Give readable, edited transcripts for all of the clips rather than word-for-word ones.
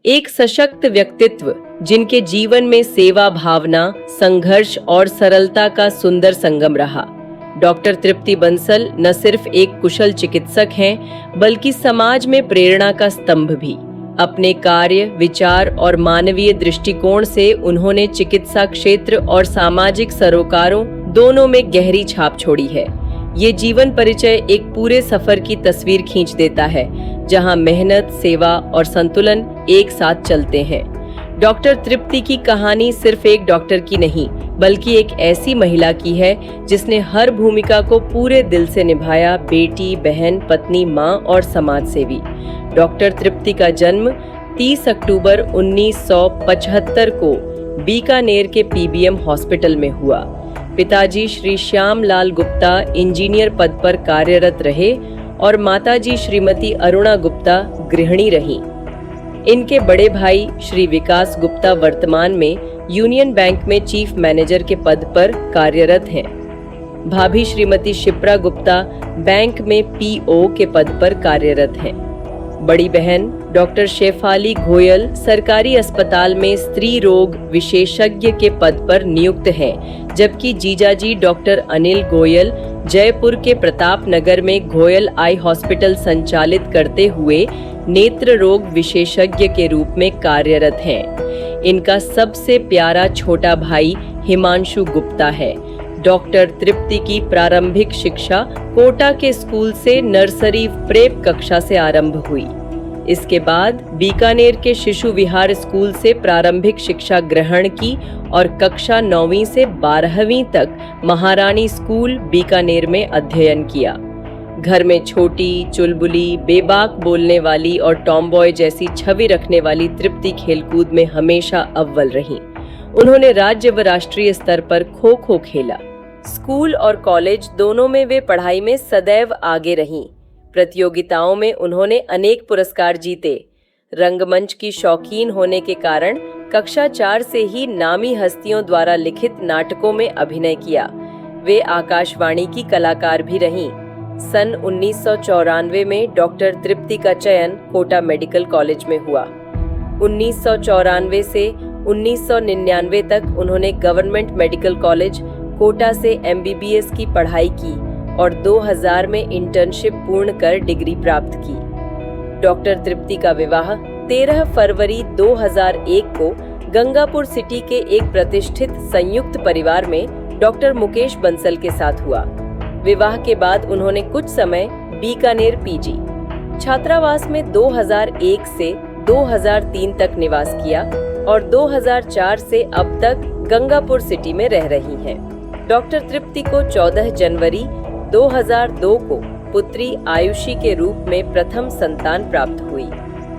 एक सशक्त व्यक्तित्व जिनके जीवन में सेवा भावना, संघर्ष और सरलता का सुंदर संगम रहा। डॉक्टर तृप्ति बंसल न सिर्फ एक कुशल चिकित्सक हैं, बल्कि समाज में प्रेरणा का स्तंभ भी। अपने कार्य, विचार और मानवीय दृष्टिकोण से उन्होंने चिकित्सा क्षेत्र और सामाजिक सरोकारों दोनों में गहरी छाप छोड़ी है। ये जीवन परिचय एक पूरे सफर की तस्वीर खींच देता है, जहां मेहनत, सेवा और संतुलन एक साथ चलते हैं। डॉक्टर तृप्ति की कहानी सिर्फ एक डॉक्टर की नहीं, बल्कि एक ऐसी महिला की है जिसने हर भूमिका को पूरे दिल से निभाया। बेटी, बहन, पत्नी, माँ और समाज सेवी। डॉक्टर तृप्ति का जन्म 30 अक्टूबर 1975 को बीकानेर के पीबीएम हॉस्पिटल में हुआ। पिताजी श्री श्याम लाल गुप्ता इंजीनियर पद पर कार्यरत रहे और माताजी श्रीमती अरुणा गुप्ता गृहिणी रहीं। इनके बड़े भाई श्री विकास गुप्ता वर्तमान में यूनियन बैंक में चीफ मैनेजर के पद पर कार्यरत हैं। भाभी श्रीमती शिप्रा गुप्ता बैंक में पीओ के पद पर कार्यरत हैं। बड़ी बहन डॉक्टर शेफाली गोयल सरकारी अस्पताल में स्त्री रोग विशेषज्ञ के पद पर नियुक्त हैं, जबकि जीजाजी डॉक्टर अनिल गोयल जयपुर के प्रताप नगर में गोयल आई हॉस्पिटल संचालित करते हुए नेत्र रोग विशेषज्ञ के रूप में कार्यरत हैं। इनका सबसे प्यारा छोटा भाई हिमांशु गुप्ता है। डॉक्टर तृप्ति की प्रारंभिक शिक्षा कोटा के स्कूल से नर्सरी प्रेप कक्षा से आरंभ हुई। इसके बाद बीकानेर के शिशु विहार स्कूल से प्रारंभिक शिक्षा ग्रहण की और कक्षा 9वीं से 12वीं तक महारानी स्कूल बीकानेर में अध्ययन किया। घर में छोटी, चुलबुली, बेबाक बोलने वाली और टॉमबॉय जैसी छवि रखने वाली तृप्ति खेलकूद में हमेशा अव्वल रहीं। उन्होंने राज्य व राष्ट्रीय स्तर पर खो खो खेला। स्कूल और कॉलेज दोनों में वे पढ़ाई में सदैव आगे रहीं। प्रतियोगिताओं में उन्होंने अनेक पुरस्कार जीते। रंगमंच की शौकीन होने के कारण कक्षा 4 से ही नामी हस्तियों द्वारा लिखित नाटकों में अभिनय किया। वे आकाशवाणी की कलाकार भी रहीं। सन 1994 में डॉक्टर तृप्ति का चयन कोटा मेडिकल कॉलेज में हुआ। 1994 से 1999 तक उन्होंने गवर्नमेंट मेडिकल कॉलेज कोटा से एमबीबीएस की पढ़ाई की और 2000 में इंटर्नशिप पूर्ण कर डिग्री प्राप्त की। डॉक्टर तृप्ति का विवाह 13 फरवरी 2001 को गंगापुर सिटी के एक प्रतिष्ठित संयुक्त परिवार में डॉक्टर मुकेश बंसल के साथ हुआ। विवाह के बाद उन्होंने कुछ समय बीकानेर पीजी छात्रावास में 2001 से 2003 तक निवास किया और 2004 से अब तक गंगापुर सिटी में रह रही हैं। डॉक्टर तृप्ति को 14 जनवरी 2002 को पुत्री आयुषी के रूप में प्रथम संतान प्राप्त हुई।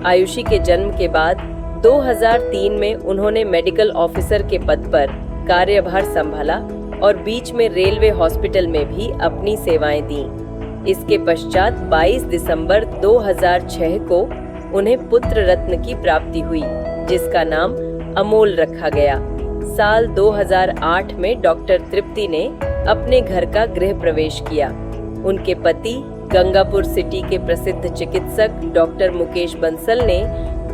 आयुषी के जन्म के बाद 2003 में उन्होंने मेडिकल ऑफिसर के पद पर कार्यभार संभाला और बीच में रेलवे हॉस्पिटल में भी अपनी सेवाएं दीं। इसके पश्चात 22 दिसंबर 2006 को उन्हें पुत्र रत्न की प्राप्ति हुई, जिसका नाम अमोल रखा गया। साल 2008 में डॉक्टर तृप्ति ने अपने घर का गृह प्रवेश किया। उनके पति गंगापुर सिटी के प्रसिद्ध चिकित्सक डॉक्टर मुकेश बंसल ने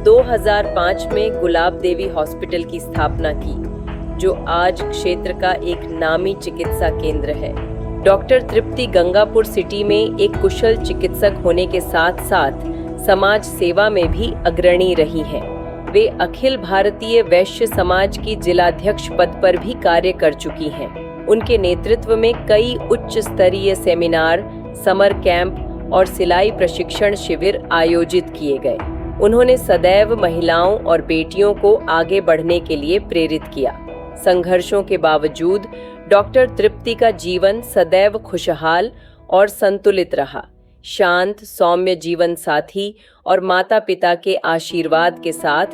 2005 में गुलाब देवी हॉस्पिटल की स्थापना की, जो आज क्षेत्र का एक नामी चिकित्सा केंद्र है। डॉक्टर तृप्ति गंगापुर सिटी में एक कुशल चिकित्सक होने के साथ साथ समाज सेवा में भी अग्रणी रही हैं। वे अखिल भारतीय वैश्य समाज की जिलाध्यक्ष पद पर भी कार्य कर चुकी हैं। उनके नेतृत्व में कई उच्च स्तरीय सेमिनार, समर कैंप और सिलाई प्रशिक्षण शिविर आयोजित किए गए। उन्होंने सदैव महिलाओं और बेटियों को आगे बढ़ने के लिए प्रेरित किया। संघर्षों के बावजूद डॉक्टर तृप्ति का जीवन सदैव खुशहाल और संतुलित रहा। शांत, सौम्य जीवन साथी और माता-पिता के आशीर्वाद के साथ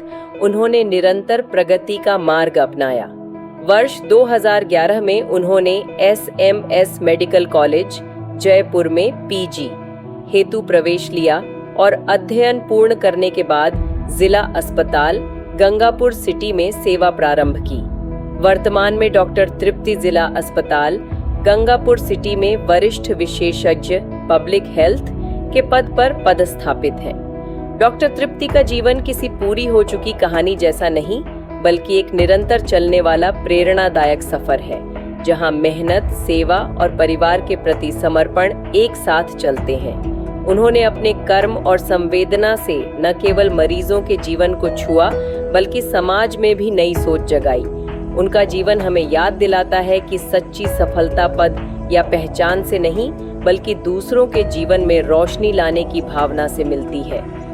उन्होंने निरंतर प्रगति का मार्ग अपनाया। वर्ष 2011 में उन्होंने एसएमएस मेडिकल कॉलेज जयपुर में पीजी हेतु प्रवेश लिया और अध्ययन पूर्ण करने के बाद जिला अस्पताल गंगापुर सिटी में सेवा प्रारंभ की। वर्तमान में डॉक्टर तृप्ति जिला अस्पताल गंगापुर सिटी में वरिष्ठ विशेषज्ञ पब्लिक हेल्थ के पद पर पदस्थापित हैं। डॉक्टर तृप्ति का जीवन किसी पूरी हो चुकी कहानी जैसा नहीं, बल्कि एक निरंतर चलने वाला प्रेरणादायक सफर है, जहां मेहनत, सेवा और परिवार के प्रति समर्पण एक साथ चलते हैं। उन्होंने अपने कर्म और संवेदना से न केवल मरीजों के जीवन को छुआ, बल्कि समाज में भी नई सोच जगाई। उनका जीवन हमें याद दिलाता है कि सच्ची सफलता पद या पहचान से नहीं, बल्कि दूसरों के जीवन में रोशनी लाने की भावना से मिलती है।